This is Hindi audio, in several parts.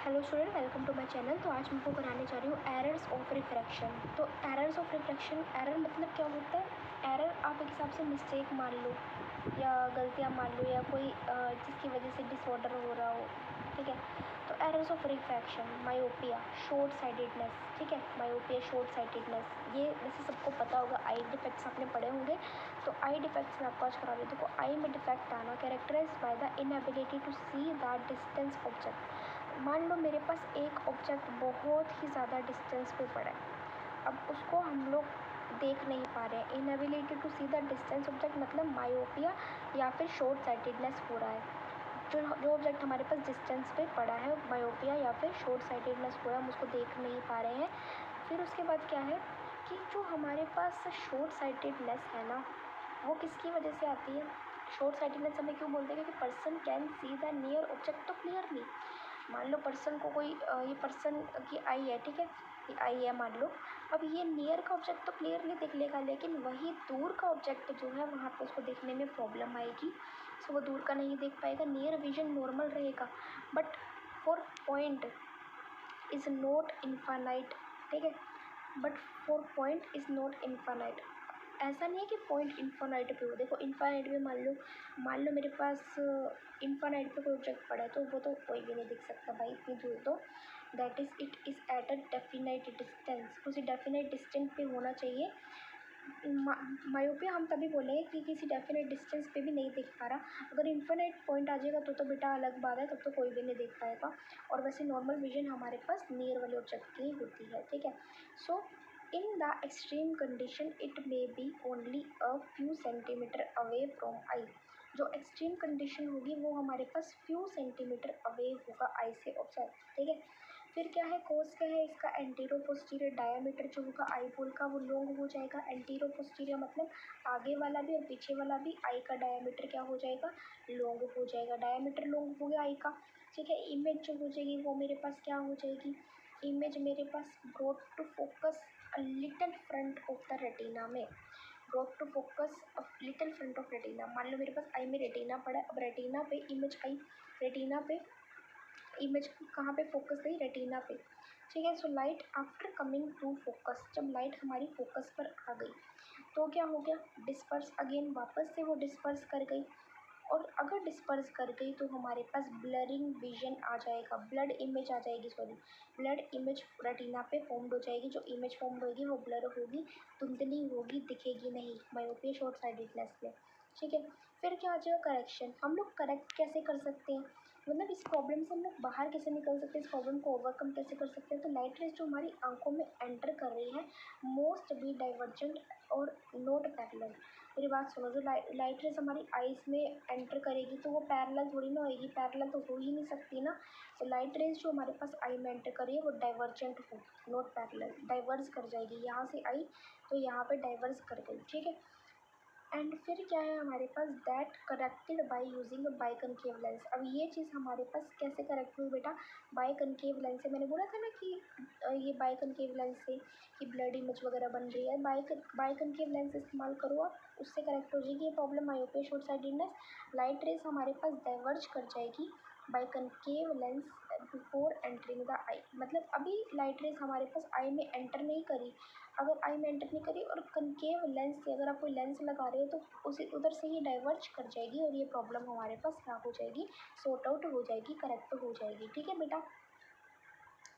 Hello student, welcome to my channel. तो आज मैं आपको कराने जा रही हूँ एरर्स ऑफ रिफ्रैक्शन। तो एरर्स ऑफ रिफ्रैक्शन, एरर मतलब क्या होता है? एरर आप एक हिसाब से मिस्टेक मान लो या गलतियाँ मान लो या कोई जिसकी वजह से डिसऑर्डर हो रहा हो, ठीक है। तो errors of refraction, myopia, short sightedness, ठीक है। मायोपिया, शॉर्ट साइटेडनेस, ये वैसे सबको पता होगा। आई डिफेक्ट्स आपने पढ़े होंगे, तो आई डिफेक्ट्स में आपको आज करा देती हूँ। आई में डिफेक्ट आना characterised by the inability to see the distance object. मान लो मेरे पास एक ऑब्जेक्ट बहुत ही ज़्यादा डिस्टेंस पे पड़ा है, अब उसको हम लोग देख नहीं पा रहे हैं। Inability to see the distance object मतलब मायोपिया या फिर शॉर्ट साइटेडनेस हो रहा है। जो ऑब्जेक्ट हमारे पास डिस्टेंस पे पड़ा है, मायोपिया या फिर शॉर्ट साइटेडनेस हो रहा है, हम उसको देख नहीं पा रहे हैं। फिर उसके बाद क्या है कि जो हमारे पास शॉर्ट साइटेडनेस है ना, वो किसकी वजह से आती है? शॉर्ट साइटेडनेस हमें क्यों बोलते हैं? क्योंकि person can see the near object तो क्लियरली। मान लो पर्सन को कोई ये पर्सन की आई है, ठीक है, ये आई है मान लो। अब ये नियर का ऑब्जेक्ट तो क्लियरली देख लेगा, लेकिन वही दूर का ऑब्जेक्ट जो है वहाँ पे उसको देखने में प्रॉब्लम आएगी। सो वो दूर का नहीं देख पाएगा। नियर विजन नॉर्मल रहेगा, but for point is not infinite, ठीक है। But for point is not infinite. ऐसा नहीं है कि पॉइंट इन्फानाइट पे हो। देखो इन्फानाइट में मान लो मेरे पास इन्फानाइट पे कोई ऑब्जेक्ट पड़ा है, तो वो तो कोई भी नहीं दिख सकता भाई इतनी दूर। तो that is it is at a definite distance, उसी डेफिनाइट डिस्टेंस पे होना चाहिए। मायोपिया हम तभी बोलेंगे कि किसी डेफिनेट डिस्टेंस पे भी नहीं देख पा रहा। अगर इन्फिनाइट पॉइंट आ जाएगा तो बेटा अलग बात है, तब तो कोई भी नहीं देख पाएगा। और वैसे नॉर्मल विजन हमारे पास नियर वाले ऑब्जेक्ट की होती है, ठीक है। So in the extreme condition it may be only a few centimetre away from eye. जो एक्सट्रीम कंडीशन होगी वो हमारे पास फ्यू सेंटीमीटर अवे होगा आई से ऑब्जेक्ट, ठीक है। फिर क्या है, कोस क्या है इसका? एंटीरो पोस्टीरियर डायामीटर जो होगा आई पोल का वो लॉन्ग हो जाएगा। एंटीरो पोस्टीरियर मतलब आगे वाला भी और पीछे वाला भी। आई का डायामीटर क्या हो जाएगा? लॉन्ग हो जाएगा। डायामीटर लॉन्ग हो गया आई का, ठीक है। इमेज जो हो जाएगी वो मेरे पास क्या हो जाएगी? इमेज मेरे पास brought to focus a little front of the retina में। Brought to focus a little front of retina. मान लो मेरे पास आई में रेटिना पड़ा है, अब रेटिना पे इमेज आई, रेटिना पे इमेज कहाँ पे फोकस गई? रेटिना पे, ठीक है। So light after coming to focus, जब लाइट हमारी फोकस पर आ गई तो क्या हो गया? डिस्पर्स अगेन, वापस से वो डिस्पर्स कर गई। और अगर डिस्पर्स कर गई तो हमारे पास ब्लरिंग विजन आ जाएगा, ब्लड इमेज आ जाएगी, सॉरी ब्लड इमेज रेटिना पे फॉर्म्ड हो जाएगी। जो इमेज फॉर्म होगी वो ब्लर होगी, धुंधली होगी, दिखेगी नहीं, मायोपिया शॉर्ट साइटेडनेस में, ठीक है। फिर क्या आ जाएगा? करेक्शन। हम लोग करेक्ट कैसे कर सकते हैं, मतलब इस प्रॉब्लम से हम लोग बाहर कैसे निकल सकते हैं, इस प्रॉब्लम को ओवरकम कैसे कर सकते हैं? तो लाइट रेज जो हमारी आंखों में एंटर कर रही है मोस्ट बी डाइवर्जेंट और नोट पैरेलल। मेरी बात सुनो, जो लाइट रेज हमारी आइज़ में एंटर करेगी तो वो पैरेलल थोड़ी ना होएगी, पैरेलल तो हो ही नहीं सकती ना। तो लाइट रेज जो हमारे पास आई में एंटर कर रही है वो डाइवर्जेंट हो, नोट पैरेलल, डाइवर्स कर जाएगी। यहाँ से आई तो यहाँ पे डाइवर्स कर गई, ठीक है। एंड फिर क्या है हमारे पास? That corrected by using by concave lens. अब ये चीज़ हमारे पास कैसे करेक्ट हुई बेटा? बाई कनकेव लेंस से। मैंने बोला था ना कि ये बाई कनकेव लेंस से कि ब्लड इमेज वगैरह बन रही है। बाई कनकेव लेंस इस्तेमाल करो आप, उससे करेक्ट हो जाएगी ये problem, myopia short sightedness. Light rays हमारे पास डाइवर्ज कर जाएगी by concave lens before entering the eye. मतलब अभी लाइट रेस हमारे पास आई में एंटर नहीं करी, अगर आई में एंटर नहीं करी और कनकेव लेंस से अगर आप कोई लेंस लगा रहे हो तो उसे उधर से ही डाइवर्ज कर जाएगी और ये प्रॉब्लम हमारे पास क्या हो जाएगी? सॉर्ट आउट हो जाएगी, करेक्ट हो जाएगी, ठीक है बेटा।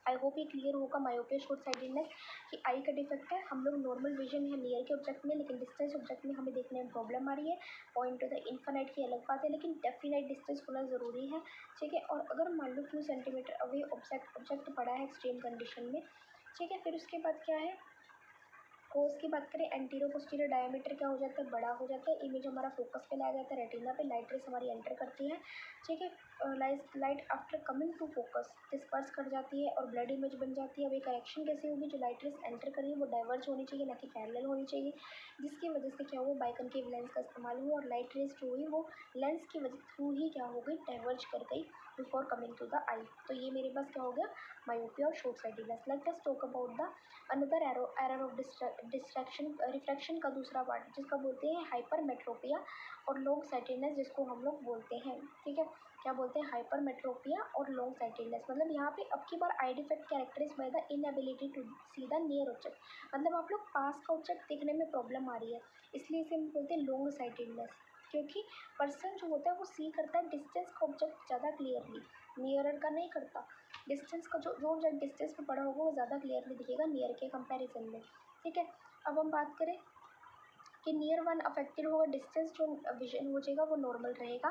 आई होप ये क्लियर होगा। मायोपिया शॉर्ट साइटेडनेस कि आई का डिफेक्ट है, हम लोग नॉर्मल विजन है नियर के ऑब्जेक्ट में, लेकिन डिस्टेंस ऑब्जेक्ट में हमें देखने में प्रॉब्लम आ रही है। पॉइंट टू द इन्फिनाइट की अलग बात है, लेकिन डेफिनाइट डिस्टेंस होना ज़रूरी है, ठीक है। और अगर मान लो फ्यू सेंटीमीटर अवे ऑब्जेक्ट पड़ा है एक्सट्रीम कंडीशन में, ठीक है। फिर उसके बाद क्या है? कोस की बात करें, एंटीरो पोस्टीरियर डायमीटर क्या हो जाता है? बड़ा हो जाता है। इमेज हमारा फोकस पे लाया जाता है रेटिना पे, लाइट रेस हमारी एंटर करती है, ठीक है। Light after coming to focus disperse कर जाती है और ब्लड इमेज बन जाती है। अब ये करेक्शन कैसे होगी? जो लाइट रेस एंटर कर रही है वो डाइवर्ज होनी चाहिए, ना कि पैरेलल होनी चाहिए, जिसकी वजह से क्या हुआ? बाइकनकेव लेंस का इस्तेमाल हुआ और लाइट रेस जो हुई वो लेंस की वजह थ्रू ही क्या हो गई? डाइवर्ज कर गई बिफोर कमिंग टू द आई। तो ये मेरे पास क्या हो गया? मायोपिया और short sightedness. Let us talk about the another error of distraction, refraction का दूसरा पार्ट जिसका बोलते हैं हाइपरमेट्रोपिया और लॉन्ग साइटेडनेस जिसको हम लोग बोलते हैं, ठीक है। क्या बोलते हैं, हाइपरमेट्रोपिया और लॉन्ग साइटेडनेस। मतलब यहाँ पे अब की बार eye defect characterise by the inability to see the near object. मतलब आप लोग पास का ऑब्जेक्ट देखने में प्रॉब्लम आ रही है, इसलिए इसे हम बोलते हैं लॉन्ग साइटेडनेस, क्योंकि पर्सन जो होता है वो सी करता है डिस्टेंस का ऑब्जेक्ट ज़्यादा क्लियरली, नियरर का नहीं करता। डिस्टेंस का जो ऑब्जेक्ट डिस्टेंस में पड़ा होगा वो ज़्यादा क्लियरली दिखेगा नियर के कंपैरिजन में। ठीक है, अब हम बात करें कि नियर वन अफेक्टेड होगा, डिस्टेंस जो विजन हो जाएगा वो नॉर्मल रहेगा।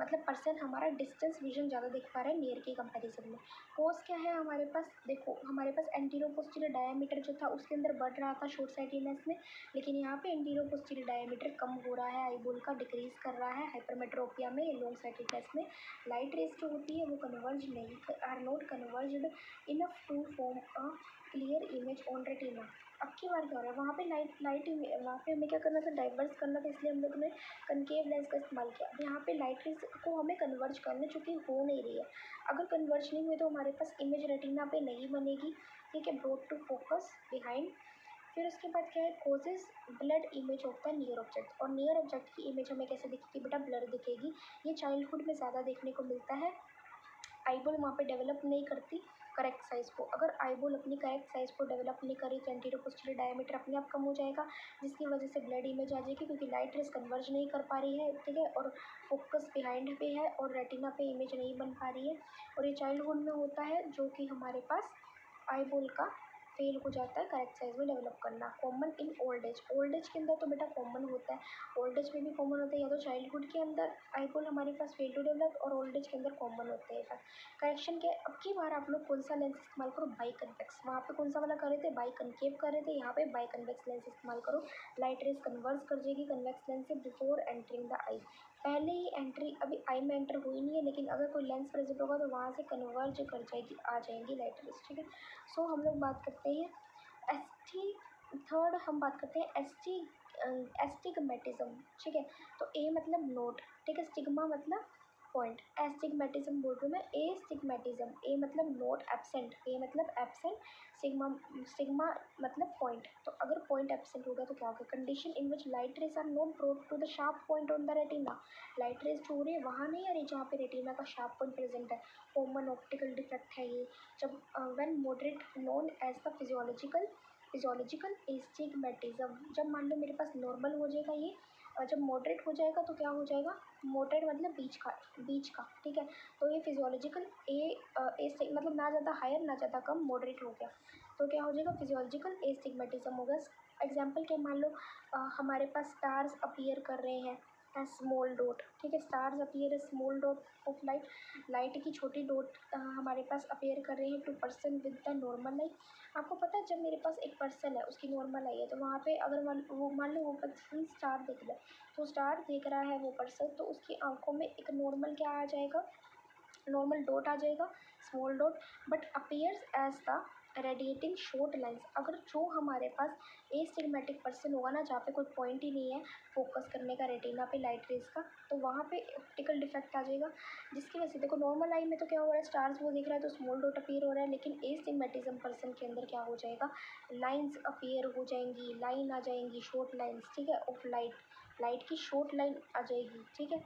मतलब पर्सन हमारा डिस्टेंस विजन ज़्यादा देख पा रहा है नियर के कंपैरिजन में। कोस क्या है हमारे पास, देखो हमारे पास एंटीरियर पोस्टीरियर डायमीटर जो था उसके अंदर बढ़ रहा था शॉर्ट साइटेडनेस में, लेकिन यहाँ पे एंटीरियर पोस्टीरियर डायमीटर कम हो रहा है, आईबॉल का डिक्रीज कर रहा है हाइपरमेट्रोपिया में, लॉन्ग साइटेडनेस में। लाइट रेज जो होती है वो कन्वर्ज नहीं, are not converged enough to form a clear image on retina. अब की बार क्या हो रहा है, वहाँ पे वहाँ पे हमें क्या करना था, डाइवर्स करना था, इसलिए हम लोग ने कनकेव लेंस का इस्तेमाल किया। अब यहाँ पे लाइट रेज को हमें कन्वर्ज करना है, चूँकि हो नहीं रही है। अगर कन्वर्ज नहीं हुई तो हमारे पास इमेज रेटिना पे नहीं बनेगी। ठीक है, ब्रॉट टू फोकस बिहाइंड। फिर उसके बाद क्या है, causes blood image of the near object. और नियर ऑब्जेक्ट की इमेज हमें कैसे दिखेगी बेटा, ब्लर दिखेगी। ये चाइल्डहुड में ज़्यादा देखने को मिलता है। आईबॉल वहाँ पे डेवलप नहीं करती करेक्ट साइज़ को। अगर आईबॉल अपनी करेक्ट साइज़ को डेवलप नहीं करी तो एंटीरियर पोस्टीरियर डायमीटर अपने आप कम हो जाएगा, जिसकी वजह से ब्लड इमेज आ जाएगी, क्योंकि लाइट रेज कन्वर्ज नहीं कर पा रही है। ठीक है, और फोकस बिहाइंड पे है और रेटिना पे इमेज नहीं बन पा रही है। और ये चाइल्डहुड में होता है, जो कि हमारे पास आईबॉल का फेल हो जाता है करेक्ट साइज में डेवलप करना। Common in old age, old age के अंदर तो बेटा कॉमन होता है, ओल्ड एज में भी कॉमन होता है, या तो चाइल्डहुड के अंदर आईबॉल हमारे पास फेल टू डेवलप और ओल्ड एज के अंदर कॉमन होते हैं। करेक्शन के अब की बार आप लोग कौन सा लेंस इस्तेमाल करो, बाई कन्वेक्स। वहाँ पे कौन सा वाला कर रहे थे, बाई कनकेव कर रहे थे, यहाँ पे बाई कन्वेक्स लेंस इस्तेमाल करो। लाइट रेज कन्वर्स कर जाएगी कन्वेक्स लेंस से बिफोर एंटरिंग द आई। पहले ही एंट्री अभी आई में एंटर हुई नहीं है, लेकिन अगर कोई लेंस प्रेजेंट होगा तो वहाँ से कन्वर्ज कर जाएगी, आ जाएंगी लाइट रेज। ठीक है, सो हम लोग बात करते हैं एस्टी, थर्ड हम बात करते हैं एस्टिग्मेटिज्म। ठीक है, तो ए मतलब नोट, ठीक है, स्टिग्मा मतलब पॉइंट, एस्टिग्मेटिज्म बोल रही हूँ मैं। ए स्टिग्मेटिज्म, ए मतलब नोट, एब्सेंट, ए मतलब एब्सेंट, स्टिग्मा स्टिग्मा मतलब पॉइंट। तो अगर पॉइंट एब्सेंट होगा तो क्या होगा, condition in which light rays are not brought to the sharp point on the retina. Light rays जो हो रही है वहाँ नहीं आ रही जहाँ पे रेटिना का शार्प पॉइंट प्रेजेंट है, कॉमन ऑप्टिकल डिफेक्ट है ये। जब when moderate known as the physiological astigmatism, जब मान लो मेरे पास नॉर्मल हो जाएगा ये, और जब मॉडरेट हो जाएगा तो क्या हो जाएगा, मॉडरेट मतलब बीच का। ठीक है, तो ये फिजियोलॉजिकल मतलब ना ज़्यादा हायर ना ज़्यादा कम, मॉडरेट हो गया तो क्या हो जाएगा, फिजियोलॉजिकल एस्टिग्मेटिज्म होगा। एग्जाम्पल के मान लो हमारे पास स्टार्स अपीयर कर रहे हैं स्मॉल डॉट। ठीक है, stars appear small dot of light, light की छोटी डॉट हमारे पास अपीयर कर रहे हैं to person with the normal light. आपको पता है जब मेरे पास एक पर्सन है उसकी नॉर्मल आई है, तो वहाँ पे अगर मान लो वो पर्सन स्टार देख ले, तो स्टार देख रहा है वो पर्सन, तो उसकी आंखों में एक नॉर्मल क्या आ जाएगा, नॉर्मल डॉट आ जाएगा, small dot, but appears as the radiating short lines. अगर जो हमारे पास एस्टिग्मेटिक पर्सन होगा ना, जहाँ पे कोई पॉइंट ही नहीं है फोकस करने का रेटिना पे लाइट रेज का, तो वहाँ पे ऑप्टिकल डिफेक्ट आ जाएगा, जिसकी वजह से देखो नॉर्मल आई में तो क्या हो रहा है, स्टार्स वो दिख रहा है तो स्मॉल डॉट अपीयर हो रहा है, लेकिन एस्टिग्मेटिज्म पर्सन के अंदर क्या हो जाएगा, लाइन्स अपीयर हो जाएंगी, लाइन आ जाएंगी, शॉर्ट लाइन्स। ठीक है, ऑफ लाइट की शॉर्ट लाइन आ जाएगी। ठीक है,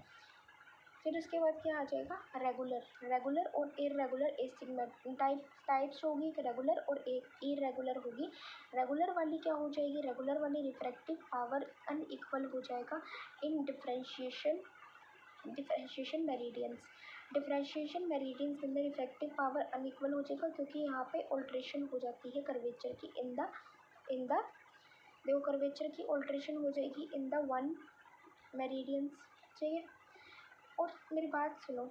फिर उसके बाद क्या आ जाएगा, रेगुलर और इरेगुलर एस्टिग्मेट टाइप्स होगी, एक रेगुलर और एक इरेगुलर होगी। रेगुलर वाली क्या हो जाएगी, रेगुलर वाली रिफ्रैक्टिव पावर अनइक्वल हो जाएगा इन डिफरेंशिएशन मेरिडियंस। डिफरेंशिएशन मेरिडियंस के अंदर रिफ्रैक्टिव पावर अनइक्वल हो जाएगा, क्योंकि यहाँ पे ऑल्ट्रेशन हो जाती है कर्वेचर की इन द देखो कर्वेचर की ऑल्ट्रेशन हो जाएगी इन द वन मेरिडियंस। ठीक है, और मेरी बात सुनो,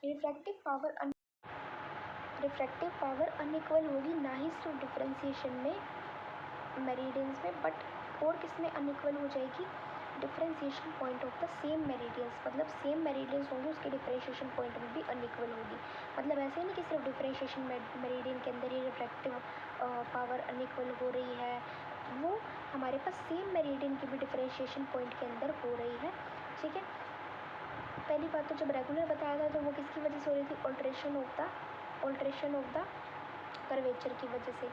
रिफ्रैक्टिव पावर अनइक्वल होगी ना ही सिर्फ डिफरेंशिएशन में मेरिडियंस में, बट और किस में अनइक्वल हो जाएगी, differentiation point of the same meridians. मतलब सेम मेरिडियंस होंगे उसके डिफरेंशिएशन पॉइंट में भी अनइक्वल होगी। मतलब ऐसे ही नहीं कि सिर्फ डिफरेंशिएशन मेरिडियन के अंदर ही रिफ्रैक्टिव पावर अनइक्वल हो रही है, वो हमारे पास सेम मेरिडियन की भी डिफरेंशिएशन पॉइंट के अंदर हो रही है। ठीक है, पहली बात तो जब रेगुलर बताया था तो वो किसकी वजह से हो रही थी, ऑल्ट्रेशन ऑफ द कर्वेचर की वजह से।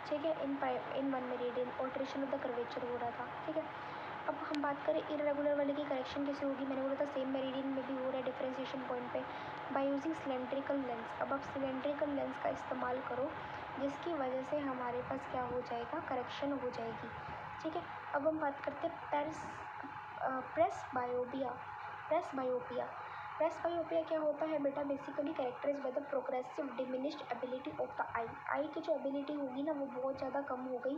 ठीक है, in one meridian alteration of the curvature हो रहा था। ठीक है, अब हम बात करें इरेगुलर वाले की करेक्शन कैसे होगी। मैंने बोला था सेम मेरिडियन में भी हो रहा है डिफ्रेंसिएशन पॉइंट पे बाय यूजिंग सिलेंड्रिकल लेंस। अब आप सिलेंड्रिकल लेंस का इस्तेमाल करो जिसकी वजह से हमारे पास क्या हो जाएगा, करेक्शन हो जाएगी। ठीक है, अब हम बात करते हैं प्रेसबायोपिया। प्रेसबायोपिया क्या होता है बेटा, basically characterise by the progressive diminished ability of the eye की जो एबिलिटी होगी ना वो बहुत ज़्यादा कम हो गई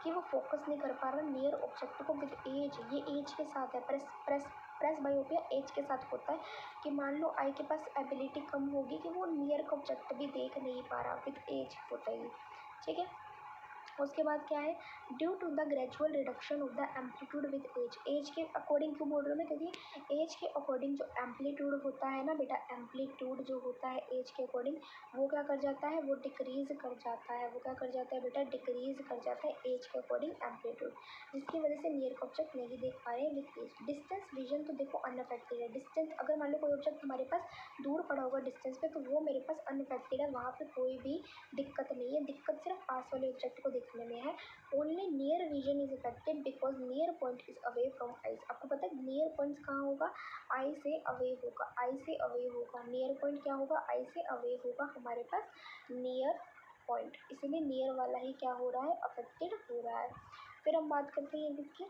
कि वो फोकस नहीं कर पा रहा नियर ऑब्जेक्ट को विद एज। ये एज के साथ है, प्रेसबायोपिया एज के साथ होता है कि मान लो आई के पास एबिलिटी कम होगी कि वो नियर का ऑब्जेक्ट भी देख नहीं पा रहा, विद एज होता है। ठीक है, उसके बाद क्या है, due to the gradual reduction of the amplitude with age के अकॉर्डिंग क्यों बोल रही हूँ मैं, क्योंकि एज के अकॉर्डिंग जो एम्पलीट्यूड होता है ना बेटा, एम्पलीट्यूड जो होता है एज के अकॉर्डिंग वो क्या कर जाता है, वो डिक्रीज़ कर जाता है। वो क्या कर जाता है बेटा, डिक्रीज़ कर जाता है एज के अकॉर्डिंग एम्पलीट्यूड, जिसकी वजह से नियर का ऑब्जेक्ट नहीं देख पा रहे हैं विद एज। डिस्टेंस विजन तो देखो अनअफेक्टेड है। डिस्टेंस अगर मान लो कोई ऑब्जेक्ट हमारे पास दूर पड़ा होगा डिस्टेंस पे तो वो मेरे पास अनअफेक्टेड है, वहाँ पे कोई भी दिक्कत नहीं है। दिक्कत सिर्फ पास वाले ऑब्जेक्ट को देखने में है। Only near vision is affected because near point is away from eyes. आपको पता है नियर पॉइंट कहाँ होगा, आई से अवे होगा, आई से अवे होगा। नियर पॉइंट क्या होगा, आई से अवे होगा हमारे पास नियर पॉइंट, इसीलिए नियर वाला ही क्या हो रहा है, अफेक्टेड हो रहा है। फिर हम बात करते हैं किसकी,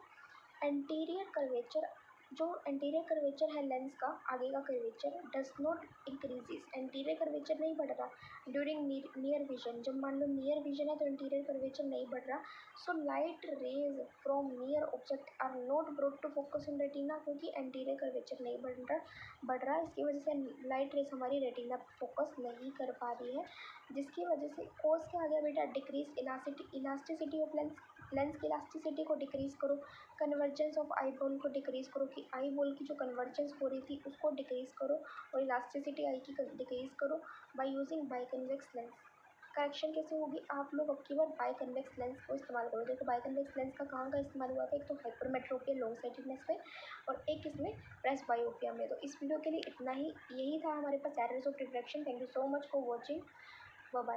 एंटीरियर कर्वेचर। जो एंटीरियर कर्वेचर है लेंस का, आगे का curvature does not increases, anterior curvature नहीं बढ़ रहा ड्यूरिंग नियर विजन। जब मान लो नियर विजन है तो एंटीरियर कर्वेचर नहीं बढ़ रहा। So light rays from near object are not brought to focus in retina, क्योंकि एंटीरियर कर्वेचर नहीं बढ़ रहा, इसकी वजह से लाइट रेज हमारी रेटिना पर फोकस नहीं कर पा रही है, जिसकी वजह से कोस क्या आ गया बेटा, डिक्रीज इलास्टिसिटी ऑफ लेंस की इलास्टिसिटी को डिक्रीज़ करो, कन्वर्जेंस ऑफ आई बॉल को डिक्रीज़ करो कि आई बॉल की जो कन्वर्जेंस हो रही थी उसको डिक्रीज़ करो, और इलास्टिसिटी आई की डिक्रीज़ करो बाय यूजिंग बाइकन्वेक्स लेंस। करेक्शन कैसे होगी, आप लोग अब की बार बाइकन्वेक्स लेंस को इस्तेमाल करो। देखो बाइकन्वेक्स लेंस का कहाँ का इस्तेमाल हुआ था, एक तो हाइपरमेट्रोपिया लॉन्ग साइटेडनेस में और एक इसमें प्रेसबायोपिया में। तो इस वीडियो के लिए इतना ही, यही था हमारे पास errors of refraction. Thank you so much for watching, bye bye.